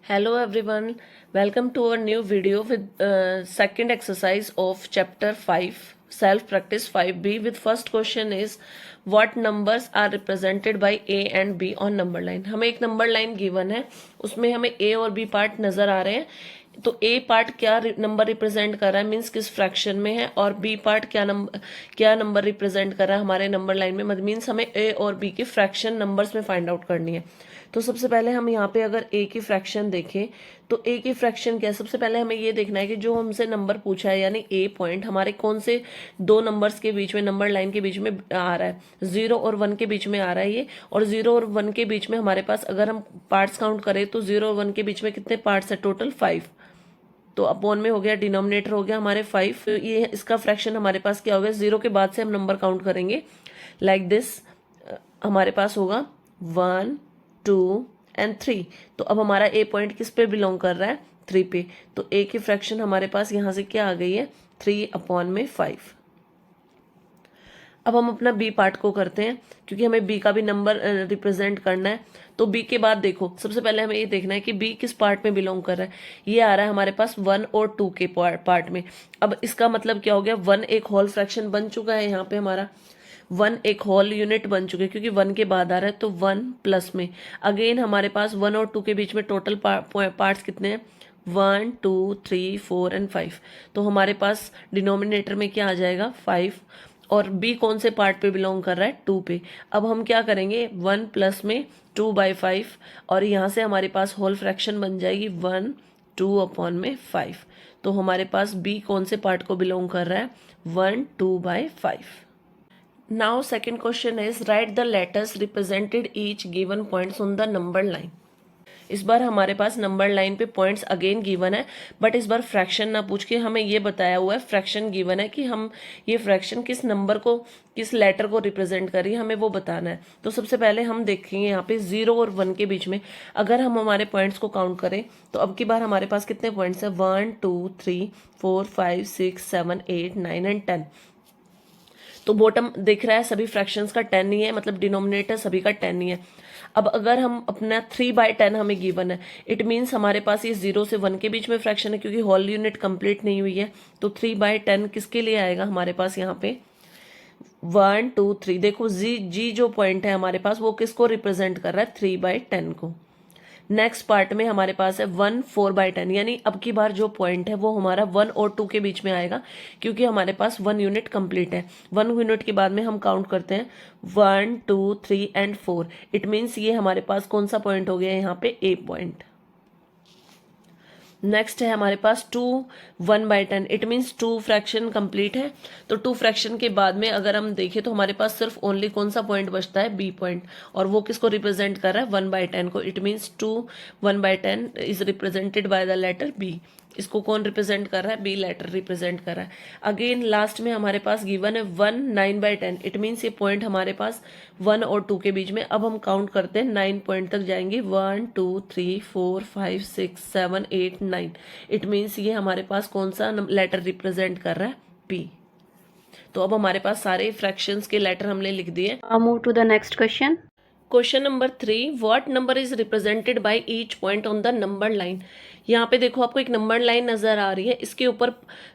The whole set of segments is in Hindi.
Hello everyone, welcome to our new video with second exercise of chapter 5 self practice 5b with first question is what numbers are represented by a and b on number line। हमें एक नंबर लाइन गिवन है, उसमें हमें a और b पार्ट नजर आ रहे हैं। तो ए पार्ट क्या नंबर रिप्रेजेंट कर रहा है, मीन्स किस फ्रैक्शन में है, और बी पार्ट क्या नंबर रिप्रेजेंट कर रहा है हमारे नंबर लाइन में, मीन्स हमें ए और बी की फ्रैक्शन नंबर्स में फाइंड आउट करनी है। तो सबसे पहले हम यहाँ पे अगर ए की फ्रैक्शन देखें तो ए की फ्रैक्शन क्या है, सबसे पहले हमें ये देखना है कि जो हमसे नंबर पूछा है यानी ए पॉइंट हमारे कौन से दो नंबर्स के बीच में, नंबर लाइन के बीच में आ रहा है। 0 और 1 के बीच में आ रहा है ये, और 0 और 1 के बीच में हमारे पास अगर हम पार्ट्स काउंट करें तो 0 और 1 के बीच में कितने पार्ट्स है, टोटल 5। तो अपॉन में हो गया, डिनोमिनेटर हो गया हमारे 5। ये इसका फ्रैक्शन हमारे पास क्या हो गया, 0 के बाद से हम नंबर काउंट करेंगे लाइक दिस। हमारे पास होगा 1 2 एंड 3। तो अब हमारा ए पॉइंट किस पे बिलोंग कर रहा है, 3 पे। तो ए की फ्रैक्शन हमारे पास यहाँ से क्या आ गई है, 3/5। अब हम अपना बी पार्ट को करते हैं, क्योंकि हमें बी का भी नंबर रिप्रेजेंट करना है। तो बी के बाद देखो, सबसे पहले हमें ये देखना है कि बी किस पार्ट में बिलोंग कर रहा है। ये आ रहा है हमारे पास 1 और 2 के पार्ट में। अब इसका मतलब क्या हो गया, 1 एक होल फ्रैक्शन बन चुका है यहाँ पे हमारा, 1 एक होल यूनिट बन चुके हैं, क्योंकि 1 के बाद आ रहा है तो 1 प्लस में अगेन हमारे पास 1 और 2 के बीच में टोटल पार्ट्स कितने हैं, 1 2 3 4 एंड 5। तो हमारे पास डिनोमिनेटर में क्या आ जाएगा, 5। और बी कौन से पार्ट पे बिलोंग कर रहा है, 2 पे। अब हम क्या करेंगे, 1 प्लस में 2/5, और यहाँ से हमारे पास होल फ्रैक्शन बन जाएगी 1 2/5। तो हमारे पास बी कौन से पार्ट को बिलोंग कर रहा है, 1 2/5। Now second question is write the letters represented each given points on the number line। इस बार हमारे पास नंबर लाइन पे पॉइंट्स अगेन गिवन है, बट इस बार फ्रैक्शन ना पूछ के हमें ये बताया हुआ है, फ्रैक्शन गिवन है कि हम ये फ्रैक्शन किस नंबर को, किस लेटर को रिप्रेजेंट करिए, हमें वो बताना है। तो सबसे पहले हम देखेंगे यहाँ पे 0 और 1 के बीच में अगर हम हमारे पॉइंट्स को काउंट करें तो अब की बार हमारे पास कितने पॉइंट्स है, 1 2 3 4 5 6 7 8 9 एंड 10। तो बॉटम दिख रहा है सभी फ्रैक्शंस का 10 ही है, मतलब डिनोमिनेटर सभी का 10 ही है। अब अगर हम अपना 3/10 हमें गिवन है, इट मीन्स हमारे पास ये 0 से 1 के बीच में फ्रैक्शन है, क्योंकि होल यूनिट कंप्लीट नहीं हुई है। तो 3/10 किसके लिए आएगा हमारे पास, यहाँ पे 1 2 3। देखो जी जो पॉइंट है हमारे पास वो किसको रिप्रेजेंट कर रहा है, 3/10 को। नेक्स्ट पार्ट में हमारे पास है 1 4/10, यानी अब की बार जो पॉइंट है वो हमारा 1 और 2 के बीच में आएगा, क्योंकि हमारे पास 1 यूनिट कंप्लीट है। 1 यूनिट के बाद में हम काउंट करते हैं 1 2 3 एंड 4। इट मीन्स ये हमारे पास कौन सा पॉइंट हो गया है, यहाँ पे ए पॉइंट। नेक्स्ट है हमारे पास 2 1/10, इट मीन्स 2 फ्रैक्शन कंप्लीट है। तो 2 फ्रैक्शन के बाद में अगर हम देखें तो हमारे पास सिर्फ ओनली कौन सा पॉइंट बचता है, बी पॉइंट, और वो किसको रिप्रेजेंट कर रहा है, 1/10 को। It means 2 1/10 is represented by the letter B. इसको कौन रिप्रेजेंट कर रहा है, बी लेटर रिप्रेजेंट कर रहा है। अगेन लास्ट में हमारे पास गिवन है 1 9/10, इट मीन्स ये पॉइंट हमारे पास 1 और 2 के बीच में। अब हम काउंट करते हैं 9 पॉइंट तक जाएंगे, 1 2 3 4 5 6 7 8 9। इट मीन्स ये हमारे पास कौन सा लेटर रिप्रेजेंट कर रहा है, पी। तो अब हमारे पास सारे फ्रैक्शंस के लेटर हमने लिख दिए। Move to the next question. Question number 3, what number is represented by each point on the number line. यहाँ पे देखो आपको एक नंबर लाइन नजर आ रही है, इसके ऊपर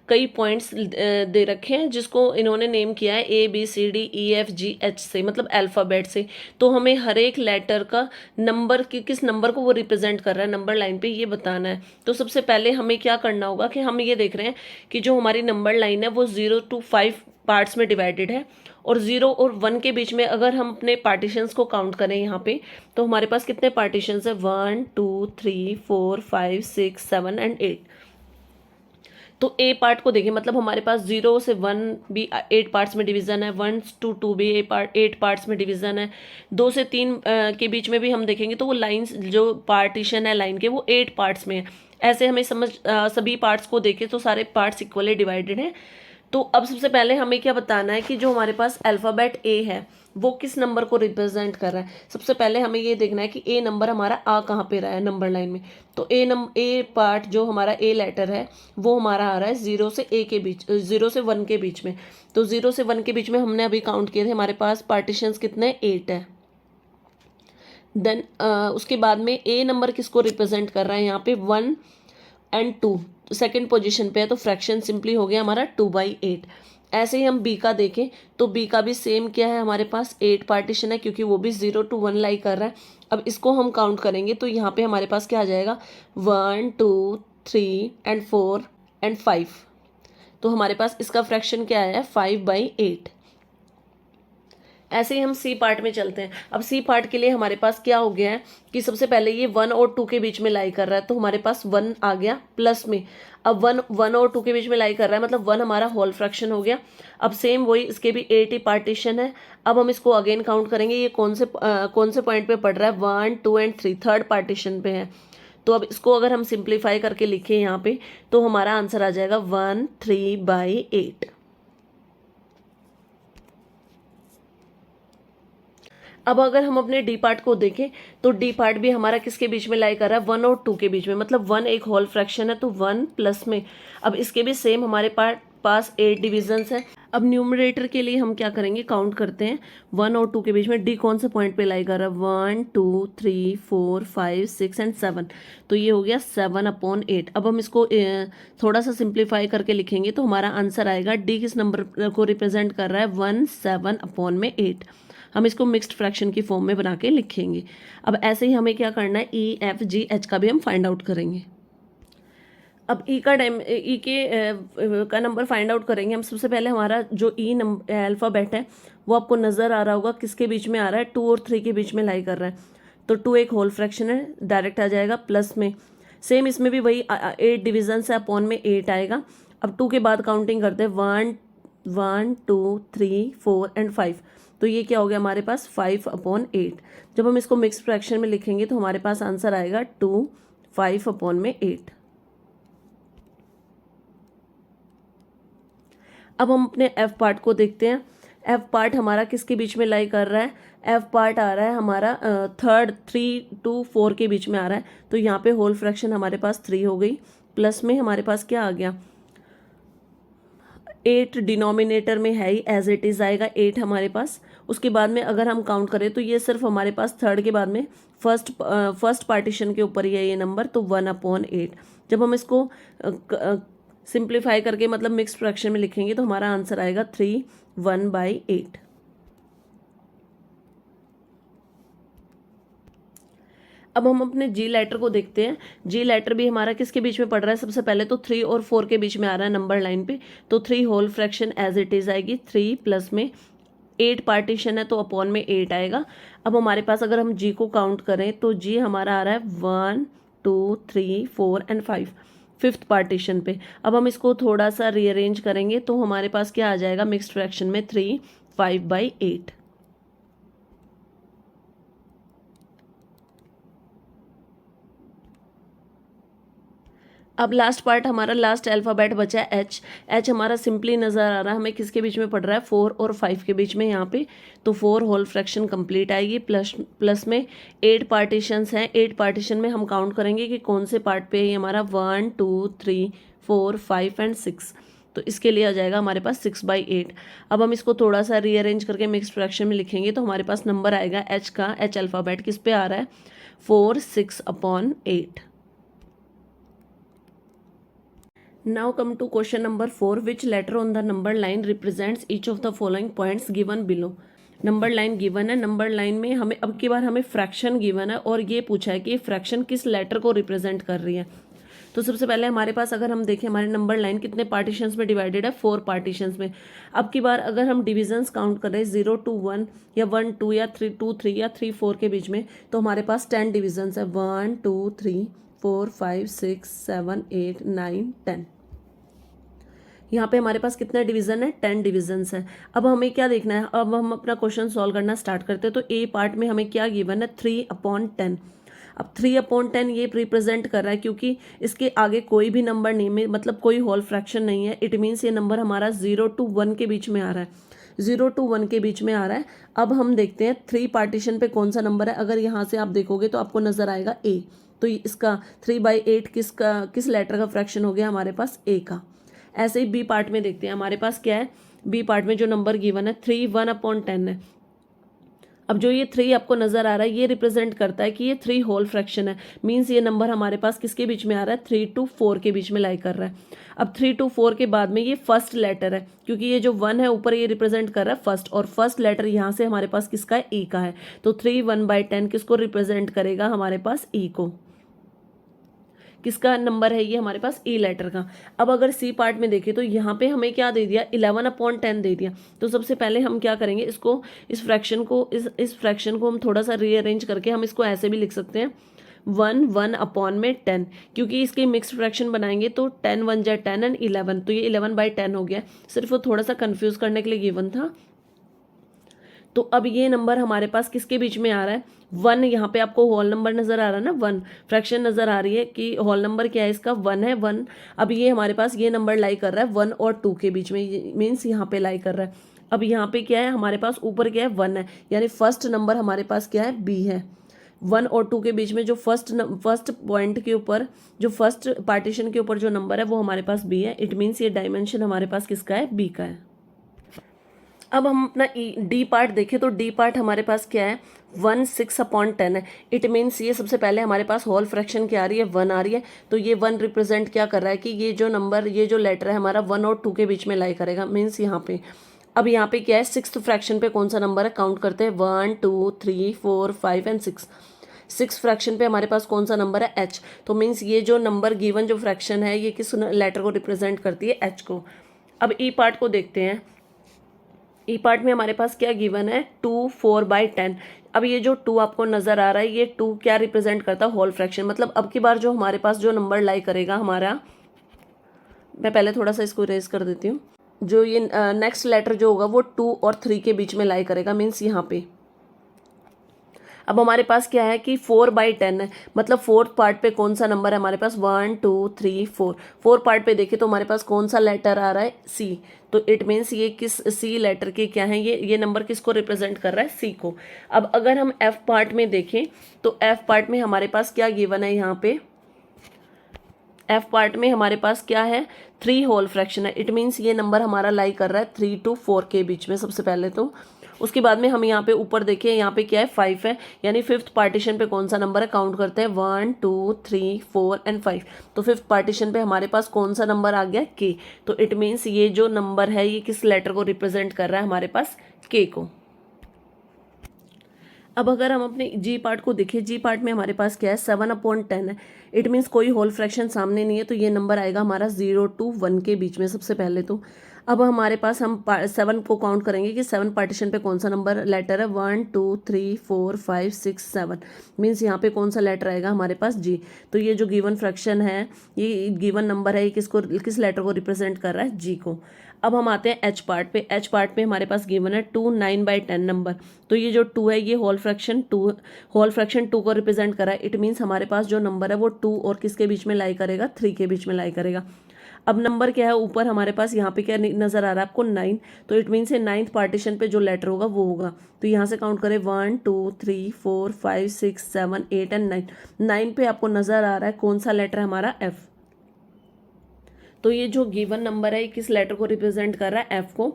कई पॉइंट्स दे रखे हैं जिसको इन्होंने नेम किया है ABCDEFGH से, मतलब अल्फाबेट से। तो हमें हर एक लेटर का नंबर किस नंबर को वो रिप्रेजेंट कर रहा है नंबर लाइन पे, ये बताना है। तो सबसे पहले हमें क्या करना होगा कि हम ये देख रहे हैं कि जो हमारी नंबर लाइन है वो 0 to 5 पार्ट्स में डिवाइडेड है, और 0 और 1 के बीच में अगर हम अपने पार्टीशंस को काउंट करें यहाँ पे तो हमारे पास कितने पार्टीशंस है, 1 2 3 4 5 6 7 एंड 8। तो ए पार्ट को देखें, मतलब हमारे पास 0 से 1 भी 8 पार्ट्स में डिवीजन है, 1 to 2 भी 8 पार्ट्स में डिवीजन है, 2 से 3 के बीच में भी हम देखेंगे तो वो लाइंस जो पार्टीशन है लाइन के वो 8 पार्ट्स में है। ऐसे हमें सभी पार्ट्स को देखें तो सारे पार्ट्स इक्वली डिवाइडेड हैं। तो अब सबसे पहले हमें क्या बताना है कि जो हमारे पास अल्फाबेट ए है वो किस नंबर को रिप्रेजेंट कर रहा है। सबसे पहले हमें ये देखना है कि ए नंबर हमारा आ कहाँ पे रहा है नंबर लाइन में। तो ए पार्ट जो हमारा ए लेटर है वो हमारा आ रहा है 0 से 1 के बीच में। तो 0 से 1 के बीच में हमने अभी काउंट किए थे, हमारे पास पार्टीशंस कितने, 8 है। देन उसके बाद में ए नंबर किसको रिप्रेजेंट कर रहा है, यहाँ पे 1 and 2 सेकेंड पोजीशन पे है, तो फ्रैक्शन सिंपली हो गया हमारा 2/8। ऐसे ही हम बी का देखें तो बी का भी सेम क्या है, हमारे पास 8 पार्टीशन है, क्योंकि वो भी 0 to 1 लाई कर रहा है। अब इसको हम काउंट करेंगे तो यहाँ पे हमारे पास क्या आ जाएगा, 1 2 3 and 4 and 5। तो हमारे पास इसका फ्रैक्शन क्या है, 5/8। ऐसे ही हम सी पार्ट में चलते हैं। अब सी पार्ट के लिए हमारे पास क्या हो गया है कि सबसे पहले ये 1 और 2 के बीच में लाई कर रहा है, तो हमारे पास 1 आ गया प्लस में। अब 1 और 2 के बीच में लाई कर रहा है, मतलब 1 हमारा होल फ्रैक्शन हो गया। अब सेम वही, इसके भी 8 ही पार्टीशन है। अब हम इसको अगेन काउंट करेंगे, ये कौन से पॉइंट पे पड़ रहा है, 1 2 and 3 थर्ड पार्टीशन पे है। तो अब इसको अगर हम सिंप्लीफाई करके लिखें यहाँ पे, तो हमारा आंसर आ जाएगा 1/3/8। अब अगर हम अपने डी पार्ट को देखें तो डी पार्ट भी हमारा किसके बीच में लाई कर रहा है, 1 और 2 के बीच में, मतलब 1 एक होल फ्रैक्शन है, तो 1 प्लस में। अब इसके भी सेम हमारे पास 8 डिविजन्स है। अब न्यूमरेटर के लिए हम क्या करेंगे, काउंट करते हैं 1 और 2 के बीच में डी कौन से पॉइंट पे लाई कर रहा है, 1 2 3 4 5 6 and 7। तो ये हो गया 7/8। अब हम इसको थोड़ा सा सिंप्लीफाई करके लिखेंगे तो हमारा आंसर आएगा, डी किस नंबर को रिप्रेजेंट कर रहा है, 1 7/8। हम इसको मिक्स्ड फ्रैक्शन की फॉर्म में बना के लिखेंगे। अब ऐसे ही हमें क्या करना है, ई एफ जी एच का भी हम फाइंड आउट करेंगे। अब ई का नंबर फाइंड आउट करेंगे हम। सबसे पहले हमारा जो ई अल्फ़ाबेट है वो आपको नज़र आ रहा होगा किसके बीच में आ रहा है, 2 और 3 के बीच में लाई कर रहा है। तो 2 एक होल फ्रैक्शन है, डायरेक्ट आ जाएगा प्लस में। सेम इसमें भी वही 8 डिविजन से अपॉन में 8 आएगा। अब 2 के बाद काउंटिंग करते हैं, 1 2 3 4 and 5। तो ये क्या हो गया हमारे पास, 5/8। जब हम इसको मिक्स फ्रैक्शन में लिखेंगे तो हमारे पास आंसर आएगा 2 5/8। अब हम अपने एफ पार्ट को देखते हैं। एफ पार्ट हमारा किसके बीच में लाई कर रहा है, एफ पार्ट आ रहा है हमारा 3 to 4 के बीच में आ रहा है। तो यहाँ पे होल फ्रैक्शन हमारे पास 3 हो गई, प्लस में हमारे पास क्या आ गया, 8 डिनोमिनेटर में है ही, एज इट इज़ आएगा 8 हमारे पास। उसके बाद में अगर हम काउंट करें तो ये सिर्फ हमारे पास थर्ड के बाद में फर्स्ट पार्टीशन के ऊपर ही है ये नंबर, तो 1/8। जब हम इसको सिंप्लीफाई करके मतलब मिक्स्ड फ्रैक्शन में लिखेंगे तो हमारा आंसर आएगा 3 1/8। अब हम अपने जी लेटर को देखते हैं। जी लेटर भी हमारा किसके बीच में पड़ रहा है, सबसे पहले तो 3 और 4 के बीच में आ रहा है नंबर लाइन पे। तो 3 whole fraction as it is आएगी, 3 प्लस में 8 पार्टीशन है तो अपॉन में 8 आएगा। अब हमारे पास अगर हम जी को काउंट करें तो जी हमारा आ रहा है 1 2 3 4 and 5 फिफ्थ पार्टीशन पे। अब हम इसको थोड़ा सा रीअरेंज करेंगे तो हमारे पास क्या आ जाएगा, मिक्स्ड फ्रैक्शन में 3 5/8। अब लास्ट पार्ट हमारा, लास्ट अल्फ़ाबेट बचा है एच। एच हमारा सिंपली नज़र आ रहा है हमें किसके बीच में पड़ रहा है, 4 और 5 के बीच में यहाँ पे। तो 4 होल फ्रैक्शन कंप्लीट आएगी, प्लस में 8 पार्टीशंस हैं। 8 पार्टीशन में हम काउंट करेंगे कि कौन से पार्ट पे है ये हमारा, 1 2 3 4 5 and 6। तो इसके लिए आ जाएगा हमारे पास 6/8। अब हम इसको थोड़ा सा रीअरेंज करके मिक्स्ड फ्रैक्शन में लिखेंगे तो हमारे पास नंबर आएगा एच का, एच अल्फ़ाबेट किस पे आ रहा है, 4 6/8। Now come to question number 4. Which letter on the number line represents each of the following points given below? Number line given है, नंबर लाइन में हमें अब की बार हमें फ्रैक्शन गिवन है और ये पूछा है कि फ्रैक्शन किस लेटर को रिप्रेजेंट कर रही है। तो सबसे पहले हमारे पास अगर हम देखें हमारे नंबर लाइन कितने पार्टीशंस में डिवाइडेड है, 4 पार्टीशंस में। अब की बार अगर हम डिविजन्स काउंट करें 0 to 1 या 1 2 या 3 2 3 या 3 4 के बीच में, तो हमारे पास 10 डिविजन्स है, 1 2 3 4 5 6 7 8 9 10। यहाँ पे हमारे पास कितना डिवीजन है, 10 डिविजन्स है। अब हमें क्या देखना है, अब हम अपना क्वेश्चन सॉल्व करना स्टार्ट करते हैं। तो ए पार्ट में हमें क्या गिवन है, 3/10। अब 3/10 ये रिप्रेजेंट कर रहा है क्योंकि इसके आगे कोई भी नंबर नहीं है, मतलब कोई होल फ्रैक्शन नहीं है। इट मीन्स ये नंबर हमारा 0 to 1 के बीच में आ रहा है, 0 to 1 के बीच में आ रहा है। अब हम देखते हैं 3 पार्टीशन पे कौन सा नंबर है। अगर यहाँ से आप देखोगे तो आपको नजर आएगा ए। तो इसका 3/8 किस लेटर का फ्रैक्शन हो गया हमारे पास, ए का। ऐसे ही बी पार्ट में देखते हैं हमारे पास क्या है। बी पार्ट में जो नंबर गिवन है 3 1/10 है। अब जो ये 3 आपको नज़र आ रहा है ये रिप्रेजेंट करता है कि ये 3 होल फ्रैक्शन है, मीन्स ये नंबर हमारे पास किसके बीच में आ रहा है, 3 to 4 के बीच में लाई कर रहा है। अब 3 to 4 के बाद में ये फर्स्ट लेटर है, क्योंकि ये जो 1 है ऊपर ये रिप्रेजेंट कर रहा है फर्स्ट, और फर्स्ट लेटर यहाँ से हमारे पास किसका है, ई का है। तो 3 1/10 किसको रिप्रेजेंट करेगा, हमारे पास ई को। किसका नंबर है ये, हमारे पास ई लेटर का। अब अगर सी पार्ट में देखें तो यहाँ पे हमें क्या दे दिया, 11/10 दे दिया। तो सबसे पहले हम क्या करेंगे, इसको इस फ्रैक्शन को हम थोड़ा सा रीअरेंज करके हम इसको ऐसे भी लिख सकते हैं, 1/10, क्योंकि इसके मिक्स फ्रैक्शन बनाएंगे तो 10 1 जा 10 एंड 11, तो ये 11/10 हो गया। सिर्फ वो थोड़ा सा कंफ्यूज करने के लिए गिवन था। तो अब ये नंबर हमारे पास किसके बीच में आ रहा है, 1, यहाँ पे आपको होल नंबर नजर आ रहा है ना, 1 फ्रैक्शन नजर आ रही है कि होल नंबर क्या है इसका, 1 है, 1। अब ये हमारे पास ये नंबर लाई कर रहा है 1 और 2 के बीच में, मीन्स यहाँ पे लाई कर रहा है। अब यहाँ पे क्या है हमारे पास, ऊपर क्या है 1 है, यानी फर्स्ट नंबर हमारे पास क्या है, बी है। 1 और 2 के बीच में जो फर्स्ट पॉइंट के ऊपर, जो फर्स्ट पार्टीशन के ऊपर जो नंबर है वो हमारे पास बी है। इट मीन्स ये डायमेंशन हमारे पास किसका है, बी का है। अब हम अपना डी पार्ट देखें तो डी पार्ट हमारे पास क्या है, 1/6 है। इट मीन्स ये सबसे पहले हमारे पास होल फ्रैक्शन क्या आ रही है, 1 आ रही है। तो ये 1 रिप्रेजेंट क्या कर रहा है कि ये जो नंबर, ये जो लेटर है हमारा 1 और 2 के बीच में लाई करेगा, मीन्स यहाँ पे। अब यहाँ पे क्या है, 6th फ्रैक्शन पे कौन सा नंबर है, काउंट करते हैं, 1 2 3 4 5 एंड 6। 6 फ्रैक्शन पे हमारे पास कौन सा नंबर है, एच। तो मीन्स ये जो नंबर गिवन जो फ्रैक्शन है ये किस लेटर को रिप्रेजेंट करती है, एच को। अब ई पार्ट को देखते हैं। ई पार्ट में हमारे पास क्या गिवन है, 2 4/10। अब ये जो 2 आपको नजर आ रहा है, ये 2 क्या रिप्रेजेंट करता है, होल फ्रैक्शन। मतलब अब की बार जो हमारे पास जो नंबर लाई करेगा हमारा, मैं पहले थोड़ा सा इसको इरेज कर देती हूँ, जो ये नेक्स्ट लेटर जो होगा वो 2 और 3 के बीच में लाई करेगा, मीन्स यहाँ पे। अब हमारे पास क्या है कि 4/10 है, मतलब फोर्थ पार्ट पे कौन सा नंबर है हमारे पास, 1 2 3 4। 4 पार्ट पे देखें तो हमारे पास कौन सा लेटर आ रहा है, सी। तो इट मीन्स ये किस सी लेटर के क्या है, ये नंबर किसको रिप्रेजेंट कर रहा है, सी को। अब अगर हम एफ पार्ट में देखें तो एफ पार्ट में हमारे पास क्या गिवन है, यहाँ पे एफ पार्ट में हमारे पास क्या है, 3 होल फ्रैक्शन है। इट मीन्स ये नंबर हमारा लाई कर रहा है 3 to 4 के बीच में सबसे पहले तो। उसके बाद में हम यहाँ पे ऊपर देखिए, यहाँ पे क्या है, 5 है, यानी 5th पार्टीशन पे कौन सा नंबर है, काउंट करते हैं, 1 2 3 4 एंड 5। तो 5th पार्टीशन पे हमारे पास कौन सा नंबर आ गया, के। तो इट मीन्स ये जो नंबर है ये किस लेटर को रिप्रेजेंट कर रहा है, हमारे पास के को। अब अगर हम अपने जी पार्ट को देखें, जी पार्ट में हमारे पास क्या है, 7/10 है। इट मीन्स कोई होल फ्रैक्शन सामने नहीं है, तो ये नंबर आएगा हमारा 0 to 1 के बीच में सबसे पहले तो। अब हमारे पास हम 7 को काउंट करेंगे कि 7 पार्टीशन पे कौन सा नंबर लेटर है, 1 2 3 4 5 6 7। मीन्स यहाँ पे कौन सा लेटर आएगा हमारे पास, जी। तो ये जो गिवन फ्रैक्शन है, ये गिवन नंबर है, ये किस लेटर को रिप्रेजेंट कर रहा है, जी को। अब हम आते हैं एच पार्ट पे। एच पार्ट पे हमारे पास गिवन है 2 9/10 नंबर। तो ये जो 2 है ये होल फ्रैक्शन 2 को रिप्रेजेंट कर रहा है। इट मीन्स हमारे पास जो नंबर है वो 2 और किसके बीच में लाई करेगा, 3 के बीच में लाई करेगा। अब नंबर क्या है ऊपर हमारे पास, यहाँ पे क्या नजर आ रहा है आपको, 9। तो इट मीन्स 9th पार्टीशन पे जो लेटर होगा वो होगा। तो यहाँ से काउंट करें, 1 2 3 4 5 6 7 8 एंड 9। 9 पे आपको नजर आ रहा है कौन सा लेटर है हमारा, एफ। तो ये जो गिवन नंबर है किस लेटर को रिप्रेजेंट कर रहा है, एफ को।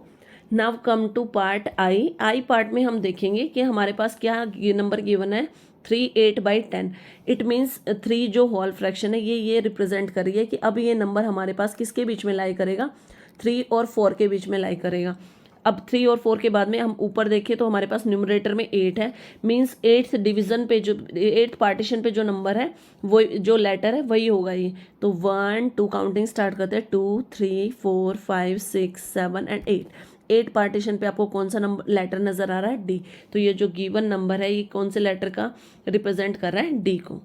Now come to part I. I part में हम देखेंगे कि हमारे पास क्या नंबर गिवन है, 3 8/10। इट मीन्स 3 जो होल फ्रैक्शन है ये रिप्रेजेंट कर रही है कि अब ये नंबर हमारे पास किसके बीच में लाई करेगा, 3 और 4 के बीच में लाई करेगा। अब 3 और 4 के बाद में हम ऊपर देखें तो हमारे पास न्यूमरेटर में 8 है, मीन्स 8th डिवीजन पे जो 8th पार्टीशन पे जो नंबर है वो जो लेटर है वही होगा ये। तो 1 2 काउंटिंग स्टार्ट करते हैं, 2 3 4 5 6 7 एंड 8 पार्टीशन पे आपको कौन सा नंबर लेटर नजर आ रहा है, डी। तो ये जो गिवन नंबर है ये कौन से लेटर का रिप्रेजेंट कर रहा है, डी को।